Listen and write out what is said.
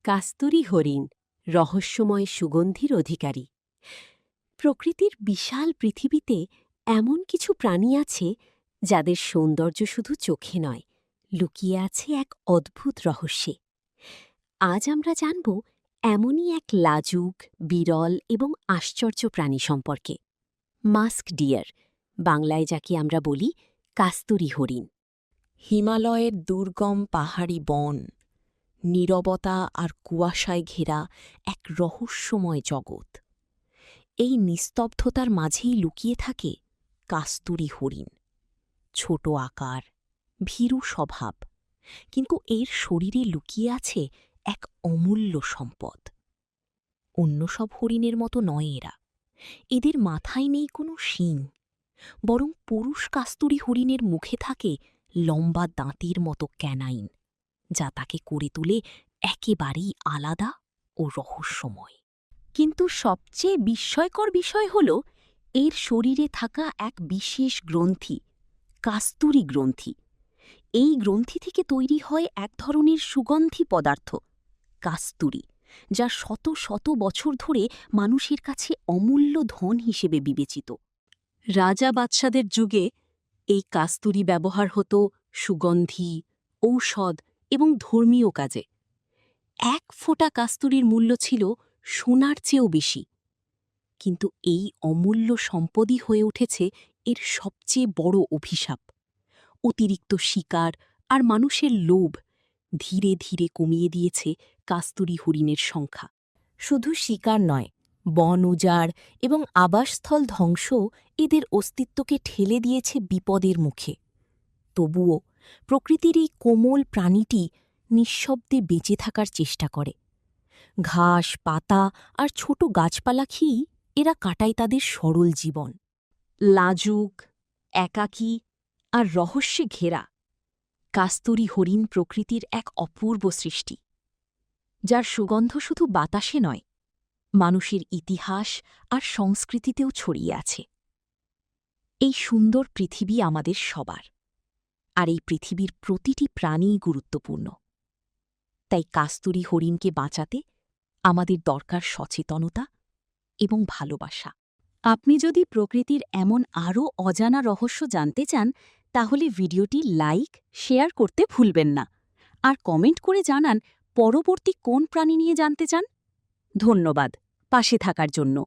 কাস্তুরী হরিণ রহস্যময় সুগন্ধির অধিকারী। প্রকৃতির বিশাল পৃথিবীতে এমন কিছু প্রাণী আছে যাদের সৌন্দর্য শুধু চোখে নয়, লুকিয়ে আছে এক অদ্ভুত রহস্যে। আজ আমরা জানব এমনই এক লাজুক, বিরল এবং আশ্চর্য প্রাণী সম্পর্কে। মাস্ক ডিয়ার, বাংলায় যাকে আমরা বলি কাস্তুরী হরিণ। হিমালয়ের দুর্গম পাহাড়ি বন, নীরবতা আর কুয়াশায় ঘেরা এক রহস্যময় জগৎ। এই নিস্তব্ধতার মাঝেই লুকিয়ে থাকে কাস্তুরী হরিণ। ছোট আকার, ভীরু স্বভাব, কিন্তু এর শরীরে লুকিয়ে আছে এক অমূল্য সম্পদ। অন্য সব হরিণের মতো নয় এরা। এদের মাথায় নেই কোনো শিং, বরং পুরুষ কাস্তুরী হরিণের মুখে থাকে লম্বা দাঁতের মতো ক্যানাইন, যা তাকে করে তোলে একেবারেই আলাদা ও রহস্যময়। কিন্তু সবচেয়ে বিস্ময়কর বিষয় হল এর শরীরে থাকা এক বিশেষ গ্রন্থি, কাস্তুরী গ্রন্থি। এই গ্রন্থি থেকে তৈরি হয় এক ধরনের সুগন্ধি পদার্থ, কাস্তুরী, যা শত শত বছর ধরে মানুষের কাছে অমূল্য ধন হিসেবে বিবেচিত। রাজা বাদশাদের যুগে এই কাস্তুরী ব্যবহার হতো সুগন্ধি, ঔষধ এবং ধর্মীয় কাজে। এক ফোঁটা কাস্তুরীর মূল্য ছিল সোনার চেয়েও বেশি। কিন্তু এই অমূল্য সম্পদই হয়ে উঠেছে এর সবচেয়ে বড় অভিশাপ। অতিরিক্ত শিকার আর মানুষের লোভ ধীরে ধীরে কমিয়ে দিয়েছে কাস্তুরী হরিণের সংখ্যা। শুধু শিকার নয়, বন উজাড় এবং আবাসস্থল ধ্বংস এদের অস্তিত্বকে ঠেলে দিয়েছে বিপদের মুখে। তবুও প্রকৃতির এই কোমল প্রাণীটি নিঃশব্দে বেঁচে থাকার চেষ্টা করে। ঘাস, পাতা আর ছোট গাছপালা খেয়েই এরা কাটায় তাদের সরল জীবন। লাজুক, একাকী আর রহস্যে ঘেরা কাস্তুরী হরিণ প্রকৃতির এক অপূর্ব সৃষ্টি, যার সুগন্ধ শুধু বাতাসে নয়, মানুষের ইতিহাস আর সংস্কৃতিতেও ছড়িয়ে আছে। এই সুন্দর পৃথিবী আমাদের সবার, আর এই পৃথিবীর প্রতিটি প্রাণীই গুরুত্বপূর্ণ। তাই কাস্তুরী হরিণকে বাঁচাতে আমাদের দরকার সচেতনতা এবং ভালোবাসা। আপনি যদি প্রকৃতির এমন আরও অজানা রহস্য জানতে চান, তাহলে ভিডিওটি লাইক, শেয়ার করতে ভুলবেন না, আর কমেন্ট করে জানান পরবর্তী কোন প্রাণী নিয়ে জানতে চান। ধন্যবাদ পাশে থাকার জন্য।